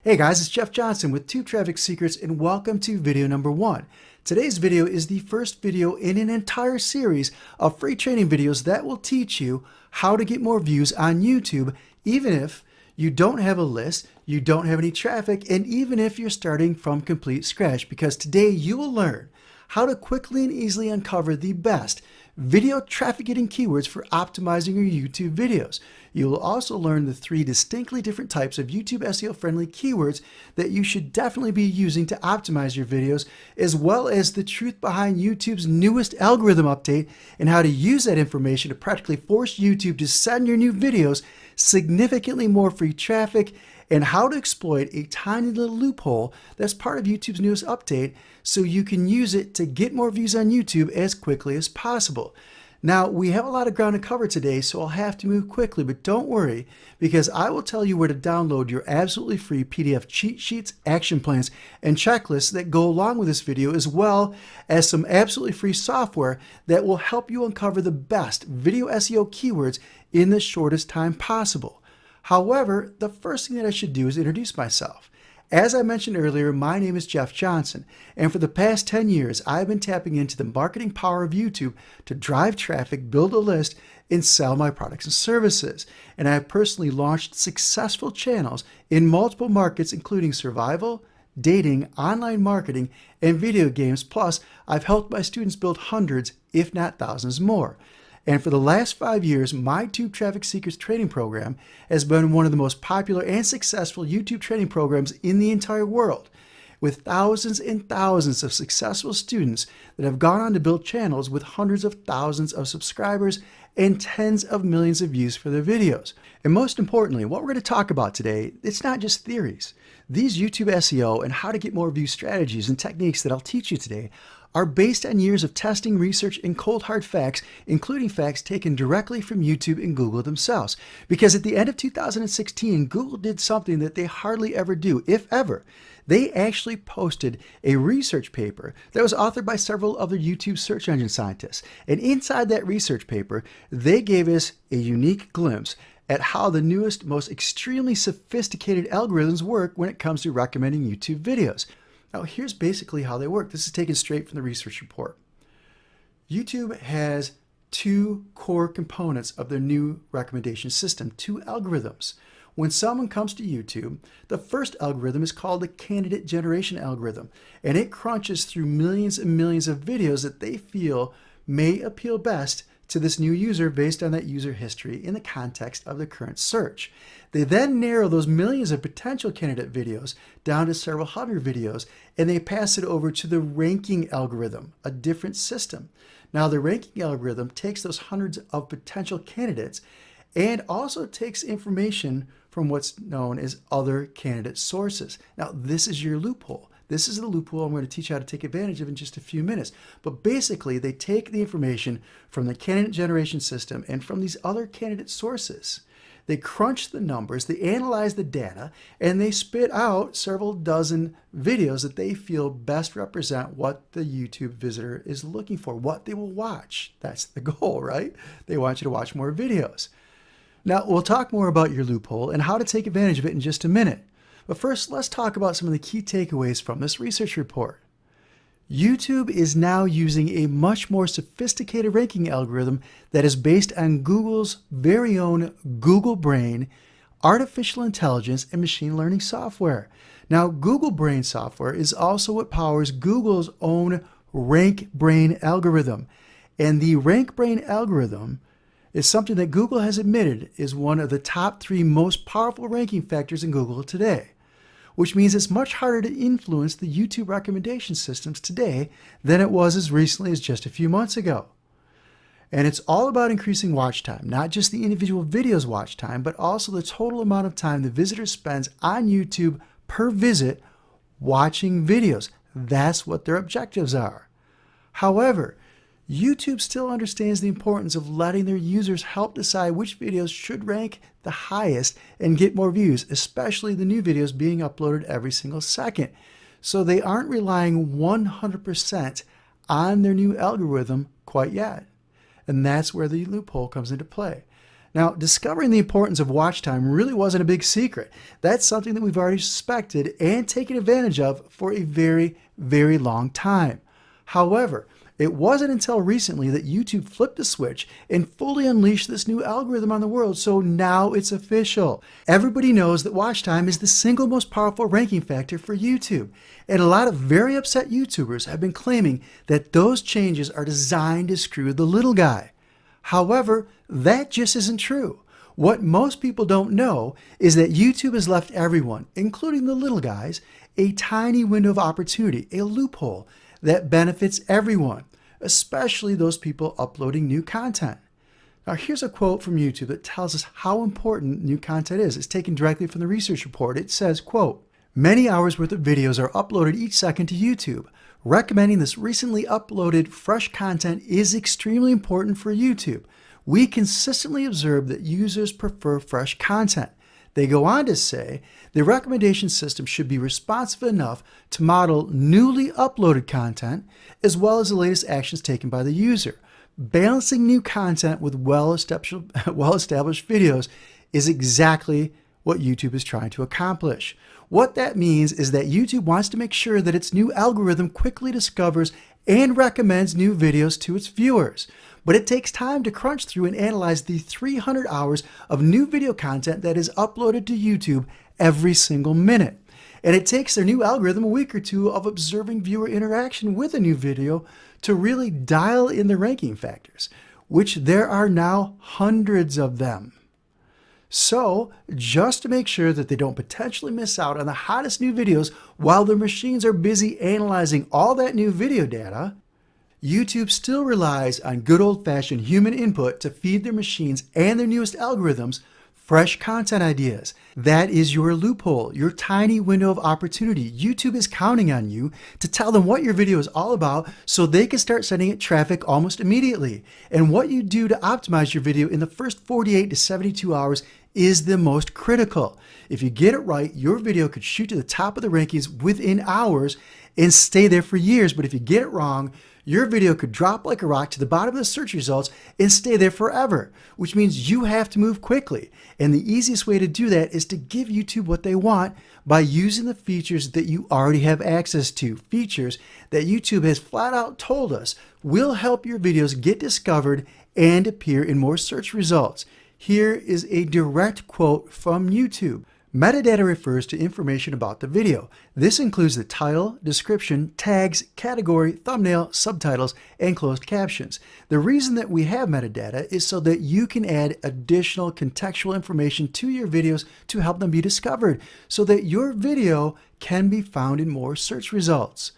Hey guys, it's Jeff Johnson with Tube Traffic Secrets and welcome to video number 1. Today's video is the first video in an entire series of free training videos that will teach you how to get more views on YouTube even if you don't have a list, you don't have any traffic, and even if you're starting from complete scratch, because today you will learn how to quickly and easily uncover the best video traffic getting keywords for optimizing your YouTube videos. You will also learn the 3 distinctly different types of YouTube SEO friendly keywords that you should definitely be using to optimize your videos, as well as the truth behind YouTube's newest algorithm update and how to use that information to practically force YouTube to send your new videos significantly more free traffic, and how to exploit a tiny little loophole that's part of YouTube's newest update so you can use it to get more views on YouTube as quickly as possible. Now, we have a lot of ground to cover today, so I'll have to move quickly, but don't worry, because I will tell you where to download your absolutely free PDF cheat sheets, action plans, and checklists that go along with this video, as well as some absolutely free software that will help you uncover the best video SEO keywords in the shortest time possible. However, the first thing that I should do is introduce myself. As I mentioned earlier, my name is Jeff Johnson, and for the past 10 years, I've been tapping into the marketing power of YouTube to drive traffic, build a list, and sell my products and services. And I have personally launched successful channels in multiple markets, including survival, dating, online marketing, and video games. Plus, I've helped my students build hundreds, if not thousands more. And for the last 5 years, my Tube Traffic Secrets training program has been one of the most popular and successful YouTube training programs in the entire world, with thousands and thousands of successful students that have gone on to build channels with hundreds of thousands of subscribers and tens of millions of views for their videos. And most importantly, what we're going to talk about today, it's not just theories. These YouTube SEO and how to get more view strategies and techniques that I'll teach you today are based on years of testing, research, and cold hard facts, including facts taken directly from YouTube and Google themselves. Because at the end of 2016, Google did something that they hardly ever do, if ever. They actually posted a research paper that was authored by several other YouTube search engine scientists. And inside that research paper, they gave us a unique glimpse at how the newest, most extremely sophisticated algorithms work when it comes to recommending YouTube videos. Now, here's basically how they work. This is taken straight from the research report. YouTube has 2 core components of their new recommendation system, 2 algorithms. When someone comes to YouTube, the first algorithm is called the candidate generation algorithm, and it crunches through millions and millions of videos that they feel may appeal best to this new user based on that user history in the context of the current search. They then narrow those millions of potential candidate videos down to several hundred videos, and they pass it over to the ranking algorithm, a different system. Now, the ranking algorithm takes those hundreds of potential candidates and also takes information from what's known as other candidate sources. Now, this is your loophole. This is the loophole I'm going to teach you how to take advantage of in just a few minutes. But basically, they take the information from the candidate generation system and from these other candidate sources. They crunch the numbers, they analyze the data, and they spit out several dozen videos that they feel best represent what the YouTube visitor is looking for, what they will watch. That's the goal, right? They want you to watch more videos. Now, we'll talk more about your loophole and how to take advantage of it in just a minute. But first, let's talk about some of the key takeaways from this research report. YouTube is now using a much more sophisticated ranking algorithm that is based on Google's very own Google Brain, artificial intelligence, and machine learning software. Now, Google Brain software is also what powers Google's own Rank Brain algorithm. And the Rank Brain algorithm is something that Google has admitted is one of the top 3 most powerful ranking factors in Google today, which means it's much harder to influence the YouTube recommendation systems today than it was as recently as just a few months ago. And it's all about increasing watch time, not just the individual video's watch time, but also the total amount of time the visitor spends on YouTube per visit watching videos. That's what their objectives are. However, YouTube still understands the importance of letting their users help decide which videos should rank the highest and get more views, especially the new videos being uploaded every single second. So they aren't relying 100% on their new algorithm quite yet. And that's where the loophole comes into play. Now, discovering the importance of watch time really wasn't a big secret. That's something that we've already suspected and taken advantage of for a very, very long time. However, it wasn't until recently that YouTube flipped the switch and fully unleashed this new algorithm on the world, so now it's official. Everybody knows that watch time is the single most powerful ranking factor for YouTube, and a lot of very upset YouTubers have been claiming that those changes are designed to screw the little guy. However, that just isn't true. What most people don't know is that YouTube has left everyone, including the little guys, a tiny window of opportunity, a loophole that benefits everyone, especially those people uploading new content. Now, here's a quote from YouTube that tells us how important new content is. It's taken directly from the research report. It says, quote, "Many hours worth of videos are uploaded each second to YouTube. Recommending this recently uploaded fresh content is extremely important for YouTube. We consistently observe that users prefer fresh content." They go on to say, the recommendation system should be responsive enough to model newly uploaded content as well as the latest actions taken by the user. Balancing new content with well-established videos is exactly what YouTube is trying to accomplish. What that means is that YouTube wants to make sure that its new algorithm quickly discovers and recommends new videos to its viewers. But it takes time to crunch through and analyze the 300 hours of new video content that is uploaded to YouTube every single minute. And it takes their new algorithm a week or two of observing viewer interaction with a new video to really dial in the ranking factors, which there are now hundreds of them. So, just to make sure that they don't potentially miss out on the hottest new videos while their machines are busy analyzing all that new video data, YouTube still relies on good old-fashioned human input to feed their machines and their newest algorithms fresh content ideas. That is your loophole, your tiny window of opportunity. YouTube is counting on you to tell them what your video is all about so they can start sending it traffic almost immediately. And what you do to optimize your video in the first 48 to 72 hours is the most critical. If you get it right, your video could shoot to the top of the rankings within hours and stay there for years. But if you get it wrong, your video could drop like a rock to the bottom of the search results and stay there forever, which means you have to move quickly. And the easiest way to do that is to give YouTube what they want by using the features that you already have access to. Features that YouTube has flat out told us will help your videos get discovered and appear in more search results. Here is a direct quote from YouTube. Metadata refers to information about the video. This includes the title, description, tags, category, thumbnail, subtitles, and closed captions. The reason that we have metadata is so that you can add additional contextual information to your videos to help them be discovered, so that your video can be found in more search results.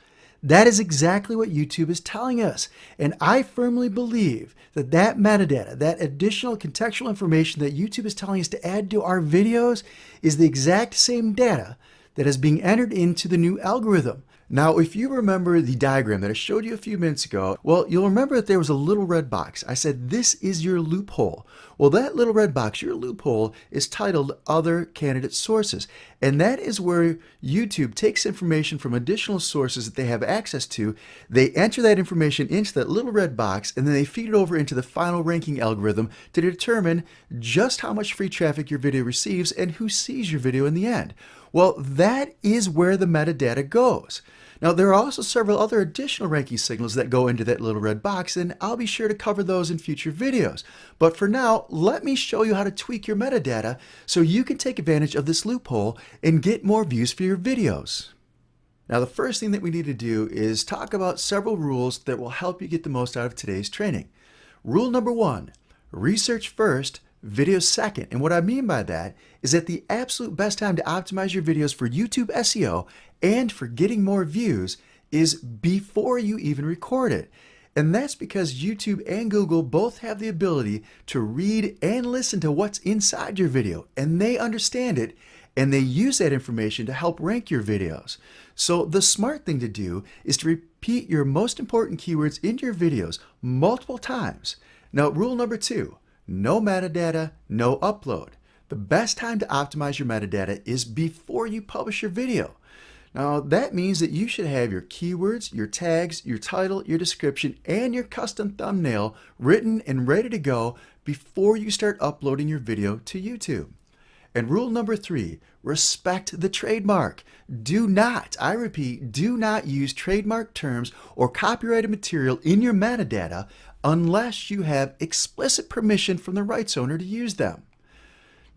That is exactly what YouTube is telling us. And I firmly believe that that metadata, that additional contextual information that YouTube is telling us to add to our videos is the exact same data that is being entered into the new algorithm. Now, if you remember the diagram that I showed you a few minutes ago, well, you'll remember that there was a little red box. I said, this is your loophole. Well, that little red box, your loophole, is titled Other Candidate Sources. And that is where YouTube takes information from additional sources that they have access to. They enter that information into that little red box, and then they feed it over into the final ranking algorithm to determine just how much free traffic your video receives and who sees your video in the end. Well, that is where the metadata goes. Now, there are also several other additional ranking signals that go into that little red box, and I'll be sure to cover those in future videos. But for now, let me show you how to tweak your metadata so you can take advantage of this loophole and get more views for your videos. Now, the first thing that we need to do is talk about several rules that will help you get the most out of today's training. Rule number 1, research first, video second. And what I mean by that is that the absolute best time to optimize your videos for YouTube SEO and for getting more views is before you even record it. And that's because YouTube and Google both have the ability to read and listen to what's inside your video, and they understand it, and they use that information to help rank your videos. So the smart thing to do is to repeat your most important keywords in your videos multiple times. Now, rule number 2, no metadata, no upload. The best time to optimize your metadata is before you publish your video. Now, that means that you should have your keywords, your tags, your title, your description, and your custom thumbnail written and ready to go before you start uploading your video to YouTube. And rule number 3, respect the trademark. Do not, I repeat, do not use trademark terms or copyrighted material in your metadata unless you have explicit permission from the rights owner to use them.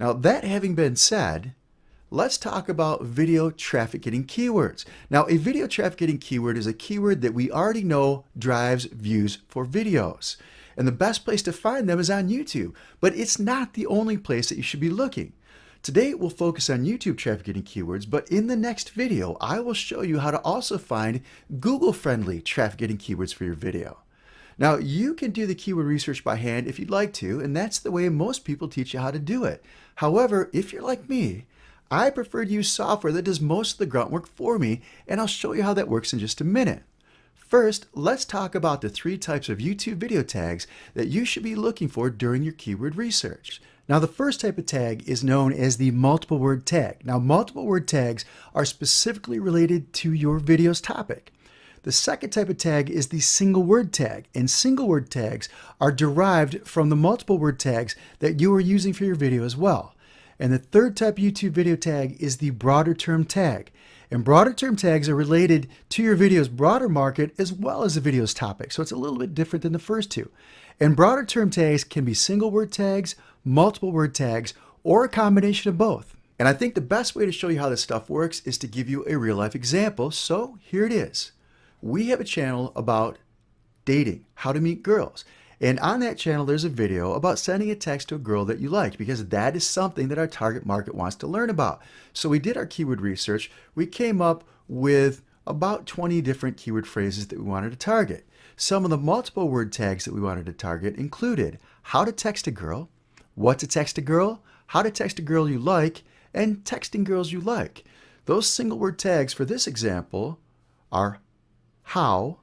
Now, that having been said, let's talk about video traffic getting keywords. Now, a video traffic getting keyword is a keyword that we already know drives views for videos. And the best place to find them is on YouTube, but it's not the only place that you should be looking. Today, we'll focus on YouTube traffic getting keywords, but in the next video, I will show you how to also find Google-friendly traffic getting keywords for your video. Now, you can do the keyword research by hand if you'd like to, and that's the way most people teach you how to do it. However, if you're like me, I prefer to use software that does most of the grunt work for me, and I'll show you how that works in just a minute. First, let's talk about the 3 types of YouTube video tags that you should be looking for during your keyword research. Now, the first type of tag is known as the multiple word tag. Now, multiple word tags are specifically related to your video's topic. The second type of tag is the single word tag, and single word tags are derived from the multiple word tags that you are using for your video as well. And the third type of YouTube video tag is the broader term tag. And broader term tags are related to your video's broader market as well as the video's topic. So it's a little bit different than the first two. And broader term tags can be single word tags, multiple word tags, or a combination of both. And I think the best way to show you how this stuff works is to give you a real life example. So here it is. We have a channel about dating, how to meet girls. And on that channel, there's a video about sending a text to a girl that you like, because that is something that our target market wants to learn about. So we did our keyword research. We came up with about 20 different keyword phrases that we wanted to target. Some of the multiple word tags that we wanted to target included how to text a girl, what to text a girl, how to text a girl you like, and texting girls you like. Those single word tags for this example are how,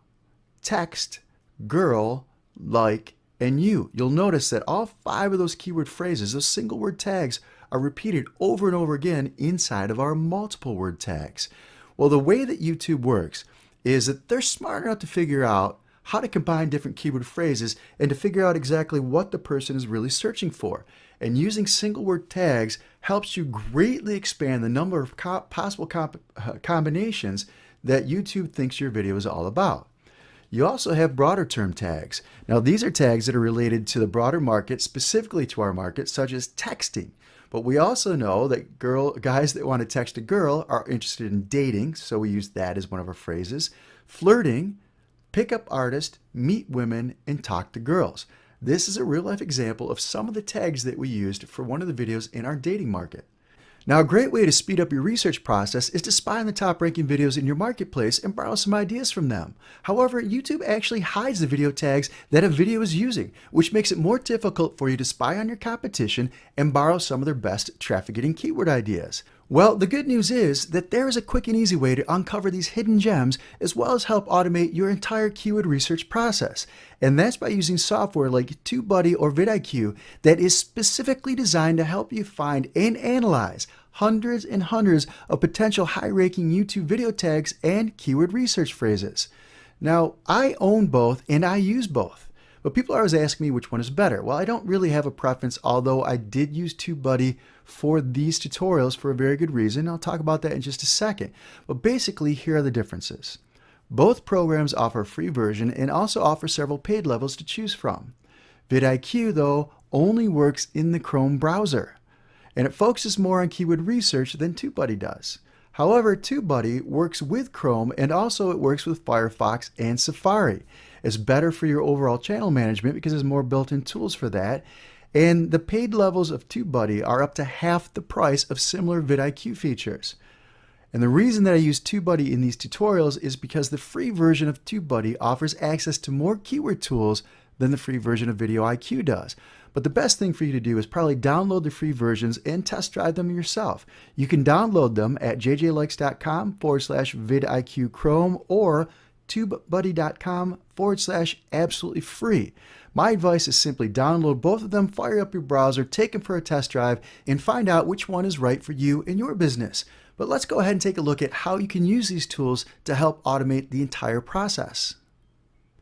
text, girl, like, and you. You'll notice that all 5 of those keyword phrases, those single word tags, are repeated over and over again inside of our multiple word tags. Well, the way that YouTube works is that they're smart enough to figure out how to combine different keyword phrases and to figure out exactly what the person is really searching for. And using single word tags helps you greatly expand the number of possible combinations that YouTube thinks your video is all about. You also have broader term tags. Now, these are tags that are related to the broader market, specifically to our market, such as texting. But we also know that guys that want to text a girl are interested in dating, so we use that as one of our phrases. Flirting, pick up artist, meet women, and talk to girls. This is a real-life example of some of the tags that we used for one of the videos in our dating market. Now, a great way to speed up your research process is to spy on the top-ranking videos in your marketplace and borrow some ideas from them. However, YouTube actually hides the video tags that a video is using, which makes it more difficult for you to spy on your competition and borrow some of their best traffic-getting keyword ideas. Well, the good news is that there is a quick and easy way to uncover these hidden gems as well as help automate your entire keyword research process. And that's by using software like TubeBuddy or vidIQ that is specifically designed to help you find and analyze hundreds and hundreds of potential high-ranking YouTube video tags and keyword research phrases. Now, I own both and I use both. But people always ask me which one is better. Well, I don't really have a preference, although I did use TubeBuddy for these tutorials for a very good reason. I'll talk about that in just a second. But basically, here are the differences. Both programs offer a free version and also offer several paid levels to choose from. vidIQ, though, only works in the Chrome browser, and it focuses more on keyword research than TubeBuddy does. However, TubeBuddy works with Chrome and also it works with Firefox and Safari. It's better for your overall channel management because there's more built-in tools for that. And the paid levels of TubeBuddy are up to half the price of similar vidIQ features. And the reason that I use TubeBuddy in these tutorials is because the free version of TubeBuddy offers access to more keyword tools than the free version of vidIQ does. But the best thing for you to do is probably download the free versions and test drive them yourself. You can download them at jjlikes.com/vidIQ Chrome or tubebuddy.com/absolutely free. My advice is simply download both of them, fire up your browser, take them for a test drive, and find out which one is right for you and your business. But let's go ahead and take a look at how you can use these tools to help automate the entire process.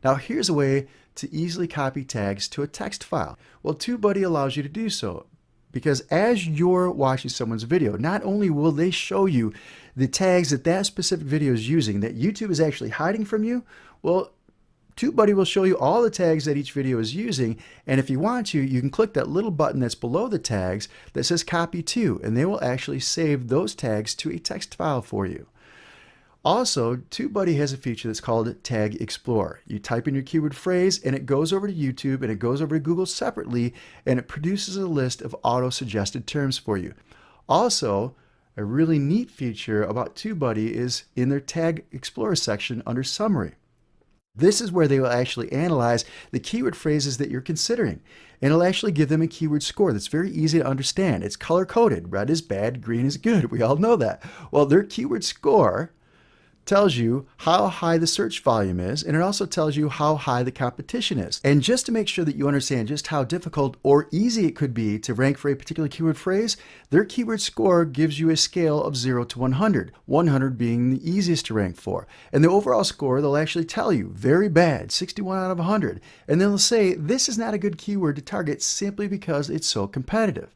Now, here's a way to easily copy tags to a text file. Well, TubeBuddy allows you to do so, because as you're watching someone's video, not only will they show you the tags that that specific video is using that YouTube is actually hiding from you, well, TubeBuddy will show you all the tags that each video is using, and if you want to, you can click that little button that's below the tags that says copy to, and they will actually save those tags to a text file for you. Also, TubeBuddy has a feature that's called Tag Explorer. You type in your keyword phrase and it goes over to YouTube and it goes over to Google separately, and it produces a list of auto-suggested terms for you. Also, a really neat feature about TubeBuddy is in their Tag Explorer section under Summary. This is where they will actually analyze the keyword phrases that you're considering, and it'll actually give them a keyword score that's very easy to understand. It's color-coded. Red is bad, green is good. We all know that. Well, their keyword score tells you how high the search volume is, and it also tells you how high the competition is. And just to make sure that you understand just how difficult or easy it could be to rank for a particular keyword phrase, their keyword score gives you a scale of 0 to 100, 100 being the easiest to rank for. And the overall score, they'll actually tell you, very bad, 61 out of 100. And they'll say, this is not a good keyword to target simply because it's so competitive.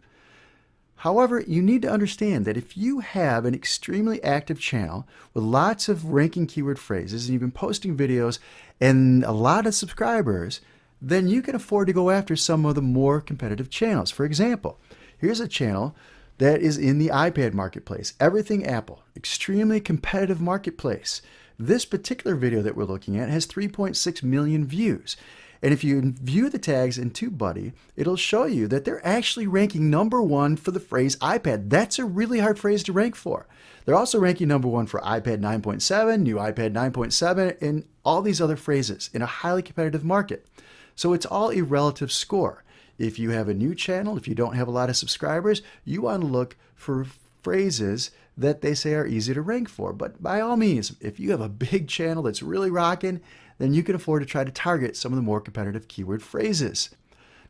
However, you need to understand that if you have an extremely active channel with lots of ranking keyword phrases and you've been posting videos and a lot of subscribers, then you can afford to go after some of the more competitive channels. For example, here's a channel that is in the iPad marketplace, Everything Apple, extremely competitive marketplace. This particular video that we're looking at has 3.6 million views. And if you view the tags in TubeBuddy, it'll show you that they're actually ranking #1 for the phrase iPad. That's a really hard phrase to rank for. They're also ranking #1 for iPad 9.7, new iPad 9.7, and all these other phrases in a highly competitive market. So it's all a relative score. If you have a new channel, if you don't have a lot of subscribers, you want to look for phrases that they say are easy to rank for. But by all means, if you have a big channel that's really rocking, then you can afford to try to target some of the more competitive keyword phrases.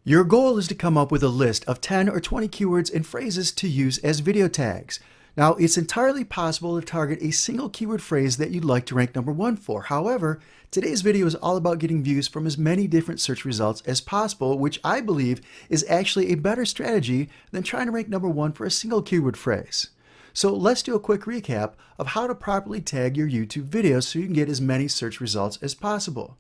Your goal is to come up with a list of 10 or 20 keywords and phrases to use as video tags. Now, it's entirely possible to target a single keyword phrase that you'd like to rank #1 for. However, today's video is all about getting views from as many different search results as possible, which I believe is actually a better strategy than trying to rank #1 for a single keyword phrase. So let's do a quick recap of how to properly tag your YouTube videos so you can get as many search results as possible.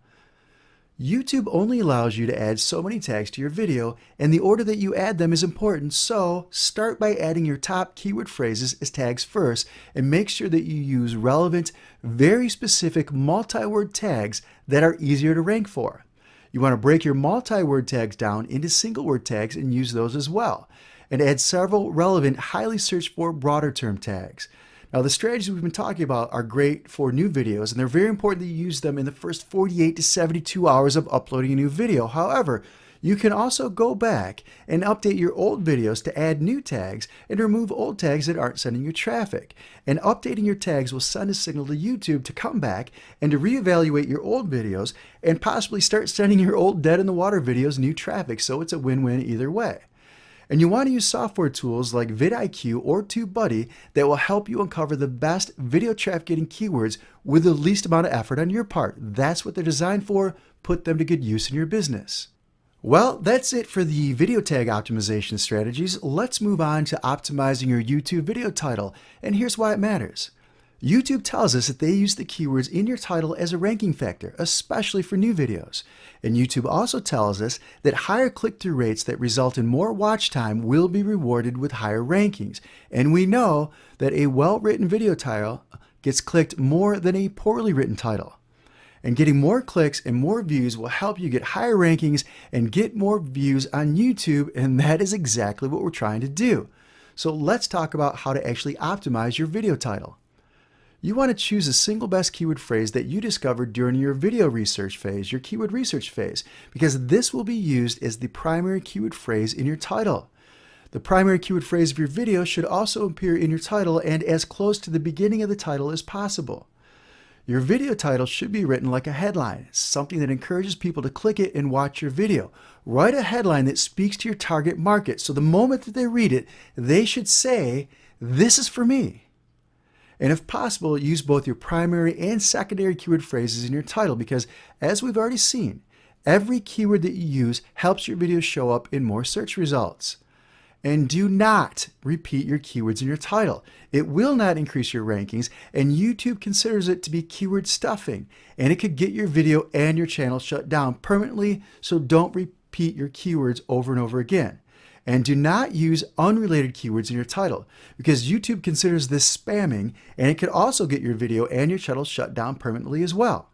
YouTube only allows you to add so many tags to your video, and the order that you add them is important, so start by adding your top keyword phrases as tags first, and make sure that you use relevant, very specific multi-word tags that are easier to rank for. You want to break your multi-word tags down into single word tags and use those as well, and add several relevant, highly searched for broader term tags. Now, the strategies we've been talking about are great for new videos, and they're very important that you use them in the first 48 to 72 hours of uploading a new video. However, you can also go back and update your old videos to add new tags and remove old tags that aren't sending you traffic. And updating your tags will send a signal to YouTube to come back and to reevaluate your old videos and possibly start sending your old dead in the water videos new traffic. So it's a win-win either way. And you want to use software tools like vidIQ or TubeBuddy that will help you uncover the best video traffic getting keywords with the least amount of effort on your part. That's what they're designed for. Put them to good use in your business. Well, that's it for the video tag optimization strategies. Let's move on to optimizing your YouTube video title. And here's why it matters. YouTube tells us that they use the keywords in your title as a ranking factor, especially for new videos. And YouTube also tells us that higher click-through rates that result in more watch time will be rewarded with higher rankings. And we know that a well-written video title gets clicked more than a poorly written title. And getting more clicks and more views will help you get higher rankings and get more views on YouTube, and that is exactly what we're trying to do. So let's talk about how to actually optimize your video title. You want to choose a single best keyword phrase that you discovered during your video research phase, your keyword research phase, because this will be used as the primary keyword phrase in your title. The primary keyword phrase of your video should also appear in your title and as close to the beginning of the title as possible. Your video title should be written like a headline, something that encourages people to click it and watch your video. Write a headline that speaks to your target market, so the moment that they read it, they should say, "This is for me." And if possible, use both your primary and secondary keyword phrases in your title because, as we've already seen, Every keyword that you use helps your video show up in more search results. And do not repeat your keywords in your title. It will not increase your rankings, and YouTube considers it to be keyword stuffing, and it could get your video and your channel shut down permanently, so don't repeat your keywords over and over again. And do not use unrelated keywords in your title, because YouTube considers this spamming, and it could also get your video and your channel shut down permanently as well.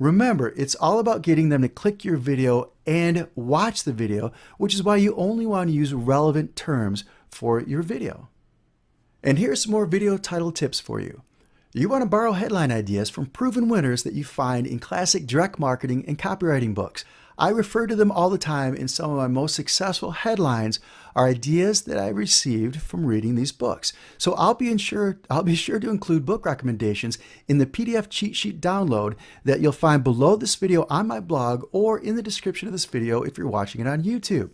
Remember, it's all about getting them to click your video and watch the video, which is why you only want to use relevant terms for your video. And here's some more video title tips for you. You want to borrow headline ideas from proven winners that you find in classic direct marketing and copywriting books. I refer to them all the time, and some of my most successful headlines are ideas that I received from reading these books. So I'll be sure to include book recommendations in the PDF cheat sheet download that you'll find below this video on my blog or in the description of this video if you're watching it on YouTube.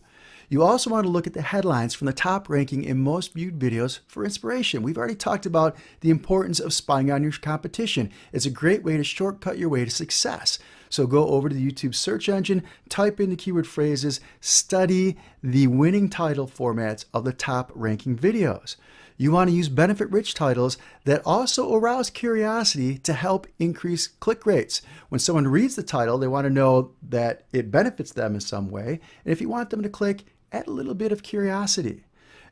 You also want to look at the headlines from the top ranking in most viewed videos for inspiration. We've already talked about the importance of spying on your competition. It's a great way to shortcut your way to success. So go over to the YouTube search engine, type in the keyword phrases, study the winning title formats of the top ranking videos. You want to use benefit-rich titles that also arouse curiosity to help increase click rates. When someone reads the title, they want to know that it benefits them in some way. And if you want them to click, add a little bit of curiosity.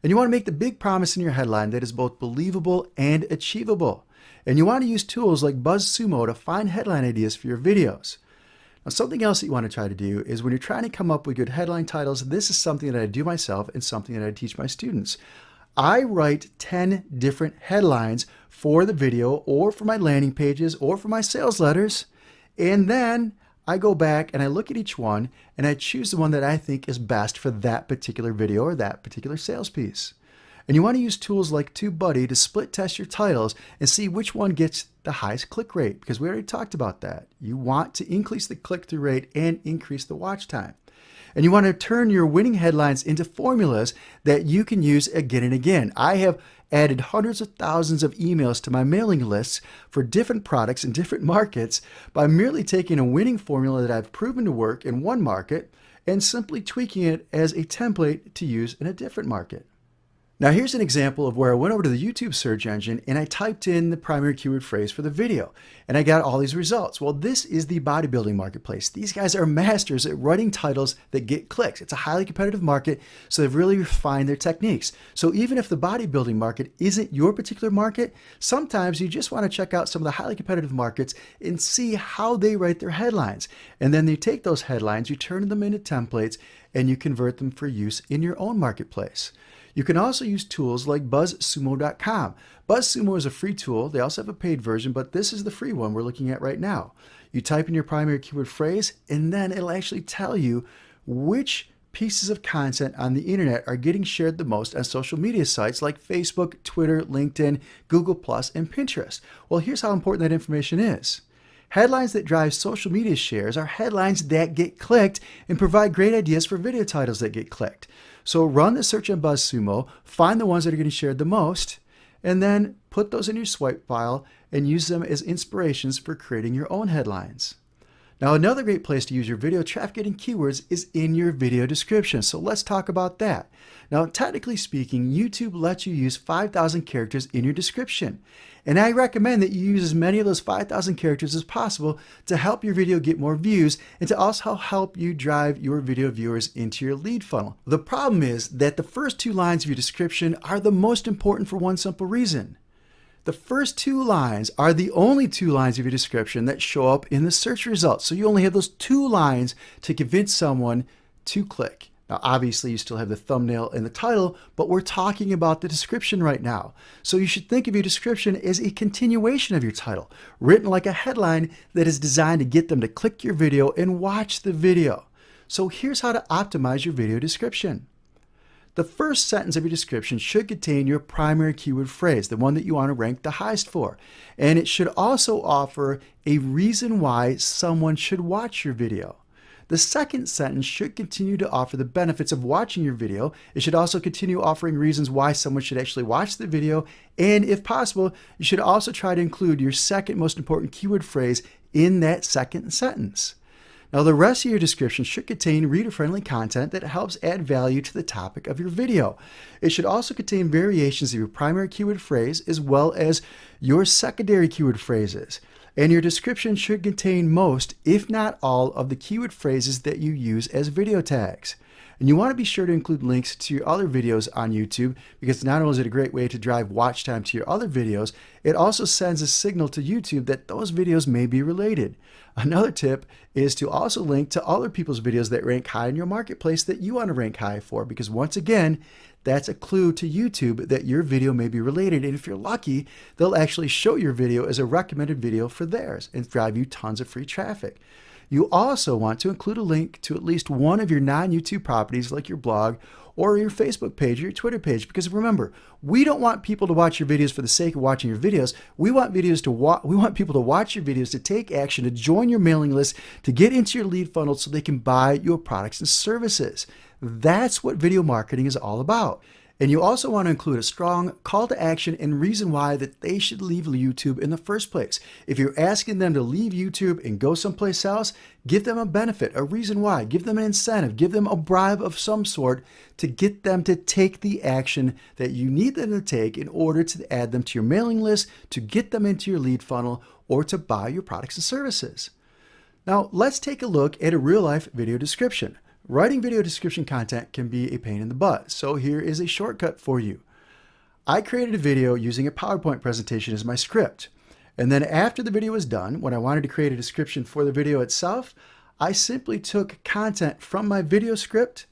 And you want to make the big promise in your headline that is both believable and achievable. And you want to use tools like BuzzSumo to find headline ideas for your videos. Now, something else that you want to try to do is when you're trying to come up with good headline titles, this is something that I do myself and something that I teach my students. I write 10 different headlines for the video or for my landing pages or for my sales letters, and then I go back and I look at each one and I choose the one that I think is best for that particular video or that particular sales piece. And you want to use tools like TubeBuddy to split test your titles and see which one gets the highest click rate, because we already talked about that. You want to increase the click-through rate and increase the watch time. And you want to turn your winning headlines into formulas that you can use again and again. I have added hundreds of thousands of emails to my mailing lists for different products in different markets by merely taking a winning formula that I've proven to work in one market and simply tweaking it as a template to use in a different market. Now here's an example of where I went over to the YouTube search engine and I typed in the primary keyword phrase for the video and I got all these results. Well, this is the bodybuilding marketplace. These guys are masters at writing titles that get clicks. It's a highly competitive market, so they've really refined their techniques. So even if the bodybuilding market isn't your particular market, sometimes you just want to check out some of the highly competitive markets and see how they write their headlines. And then you take those headlines, you turn them into templates, and you convert them for use in your own marketplace. You can also use tools like BuzzSumo.com. BuzzSumo is a free tool. They also have a paid version, but this is the free one we're looking at right now. You type in your primary keyword phrase, and then it'll actually tell you which pieces of content on the internet are getting shared the most on social media sites like Facebook, Twitter, LinkedIn, Google+, and Pinterest. Well, here's how important that information is. Headlines that drive social media shares are headlines that get clicked and provide great ideas for video titles that get clicked. So run the search on BuzzSumo, find the ones that are getting shared the most, and then put those in your swipe file and use them as inspirations for creating your own headlines. Now, another great place to use your video traffic getting keywords is in your video description. So let's talk about that. Now, technically speaking, YouTube lets you use 5,000 characters in your description. And I recommend that you use as many of those 5,000 characters as possible to help your video get more views and to also help you drive your video viewers into your lead funnel. The problem is that the first 2 lines of your description are the most important for one simple reason. The first 2 lines are the only 2 lines of your description that show up in the search results. So you only have those 2 lines to convince someone to click. Now, obviously, you still have the thumbnail and the title, but we're talking about the description right now. So you should think of your description as a continuation of your title, written like a headline that is designed to get them to click your video and watch the video. So here's how to optimize your video description. The first sentence of your description should contain your primary keyword phrase, the one that you want to rank the highest for. And it should also offer a reason why someone should watch your video. The second sentence should continue to offer the benefits of watching your video. It should also continue offering reasons why someone should actually watch the video. And if possible, you should also try to include your second most important keyword phrase in that second sentence. Now, the rest of your description should contain reader-friendly content that helps add value to the topic of your video. It should also contain variations of your primary keyword phrase as well as your secondary keyword phrases. And your description should contain most, if not all, of the keyword phrases that you use as video tags. And you want to be sure to include links to your other videos on YouTube, because not only is it a great way to drive watch time to your other videos, it also sends a signal to YouTube that those videos may be related. Another tip is to also link to other people's videos that rank high in your marketplace that you want to rank high for, because once again, that's a clue to YouTube that your video may be related. And if you're lucky, they'll actually show your video as a recommended video for theirs and drive you tons of free traffic. You also want to include a link to at least one of your non-YouTube properties like your blog or your Facebook page or your Twitter page, because remember, we don't want people to watch your videos for the sake of watching your videos. We want people to watch your videos, to take action, to join your mailing list, to get into your lead funnel so they can buy your products and services. That's what video marketing is all about. And you also want to include a strong call to action and reason why that they should leave YouTube in the first place. If you're asking them to leave YouTube and go someplace else, give them a benefit, a reason why. Give them an incentive, give them a bribe of some sort to get them to take the action that you need them to take in order to add them to your mailing list, to get them into your lead funnel, or to buy your products and services. Now, let's take a look at a real-life video description. Writing video description content can be a pain in the butt, so here is a shortcut for you. I created a video using a PowerPoint presentation as my script. And then after the video was done, when I wanted to create a description for the video itself, I simply took content from my video script,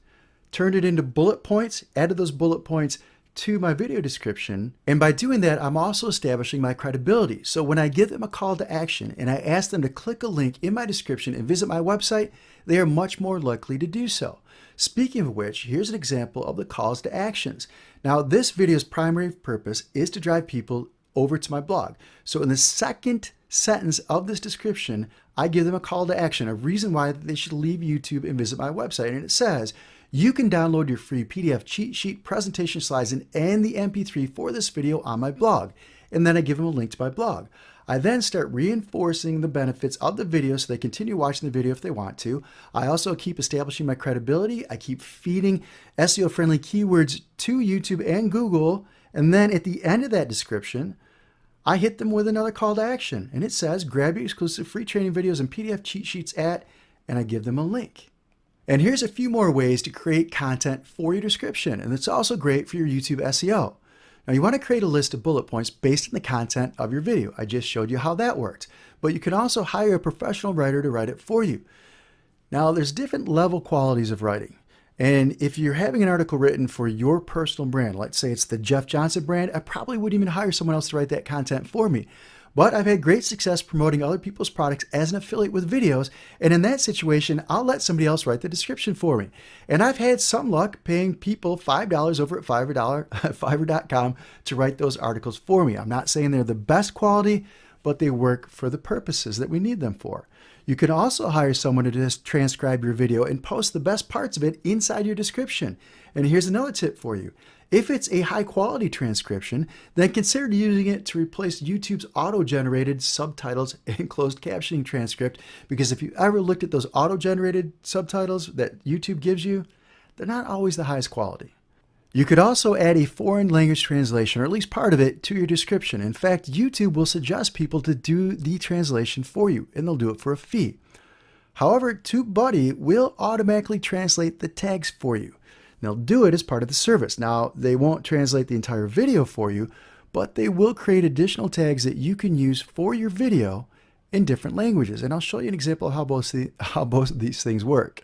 turned it into bullet points, added those bullet points to my video description. And by doing that, I'm also establishing my credibility. So when I give them a call to action and I ask them to click a link in my description and visit my website, they are much more likely to do so. Speaking of which, here's an example of the calls to actions. Now, this video's primary purpose is to drive people over to my blog. So in the second sentence of this description, I give them a call to action, a reason why they should leave YouTube and visit my website. And it says, you can download your free PDF cheat sheet, presentation slides, and the MP3 for this video on my blog. And then I give them a link to my blog. I then start reinforcing the benefits of the video so they continue watching the video if they want to. I also keep establishing my credibility. I keep feeding SEO-friendly keywords to YouTube and Google. And then at the end of that description, I hit them with another call to action. And it says, grab your exclusive free training videos and PDF cheat sheets at, and I give them a link. And here's a few more ways to create content for your description. And it's also great for your YouTube SEO. Now, you want to create a list of bullet points based on the content of your video. I just showed you how that worked. But you can also hire a professional writer to write it for you. Now, there's different level qualities of writing. And if you're having an article written for your personal brand, let's say it's the Jeff Johnson brand, I probably wouldn't even hire someone else to write that content for me. But I've had great success promoting other people's products as an affiliate with videos. And in that situation, I'll let somebody else write the description for me. And I've had some luck paying people $5 over at Fiverr.com to write those articles for me. I'm not saying they're the best quality, but they work for the purposes that we need them for. You can also hire someone to just transcribe your video and post the best parts of it inside your description. And here's another tip for you. If it's a high quality transcription, then consider using it to replace YouTube's auto-generated subtitles and closed captioning transcript, because if you ever looked at those auto-generated subtitles that YouTube gives you, they're not always the highest quality. You could also add a foreign language translation, or at least part of it, to your description. In fact, YouTube will suggest people to do the translation for you, and they'll do it for a fee. However, TubeBuddy will automatically translate the tags for you. They'll do it as part of the service. Now, they won't translate the entire video for you, but they will create additional tags that you can use for your video in different languages. And I'll show you an example of how both of these things work.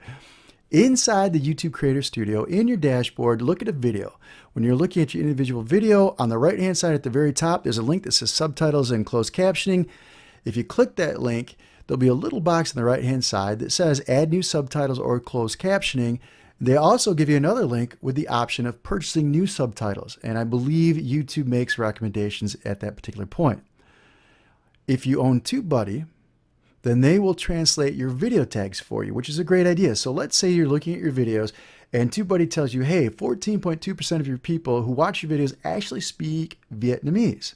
Inside the YouTube Creator Studio, in your dashboard, look at a video. When you're looking at your individual video, on the right-hand side at the very top, there's a link that says subtitles and closed captioning. If you click that link, there'll be a little box on the right-hand side that says add new subtitles or closed captioning. They also give you another link with the option of purchasing new subtitles, and I believe YouTube makes recommendations at that particular point. If you own TubeBuddy, then they will translate your video tags for you, which is a great idea. So let's say you're looking at your videos and TubeBuddy tells you, hey, 14.2% of your people who watch your videos actually speak Vietnamese.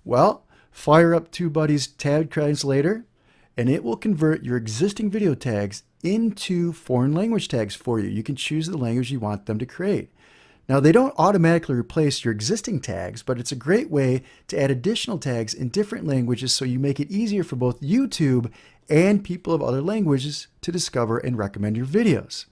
Well, fire up TubeBuddy's tag translator, and it will convert your existing video tags into foreign language tags for you. You can choose the language you want them to create. Now, they don't automatically replace your existing tags, but it's a great way to add additional tags in different languages so you make it easier for both YouTube and people of other languages to discover and recommend your videos.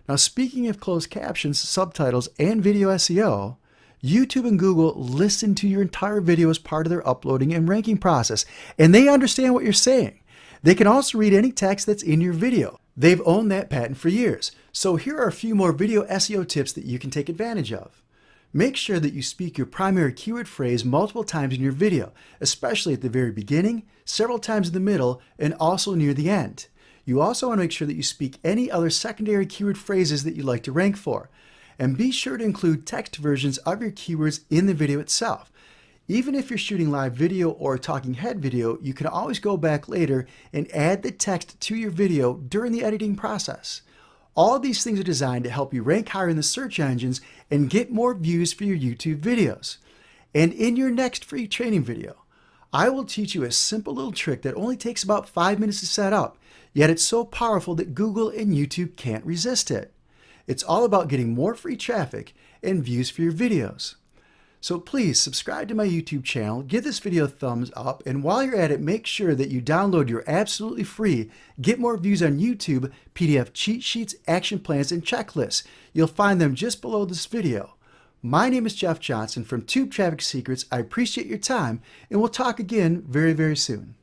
Now, speaking of closed captions, subtitles, and video SEO, YouTube and Google listen to your entire video as part of their uploading and ranking process, and they understand what you're saying. They can also read any text that's in your video. They've owned that patent for years. So here are a few more video SEO tips that you can take advantage of. Make sure that you speak your primary keyword phrase multiple times in your video, especially at the very beginning, several times in the middle, and also near the end. You also want to make sure that you speak any other secondary keyword phrases that you'd like to rank for. And be sure to include text versions of your keywords in the video itself. Even if you're shooting live video or a talking head video, you can always go back later and add the text to your video during the editing process. All of these things are designed to help you rank higher in the search engines and get more views for your YouTube videos. And in your next free training video, I will teach you a simple little trick that only takes about 5 minutes to set up, yet it's so powerful that Google and YouTube can't resist it. It's all about getting more free traffic and views for your videos. So please subscribe to my YouTube channel, give this video a thumbs up, and while you're at it, make sure that you download your absolutely free Get More Views on YouTube PDF cheat sheets, action plans, and checklists. You'll find them just below this video. My name is Jeff Johnson from Tube Traffic Secrets. I appreciate your time, and we'll talk again very, very soon.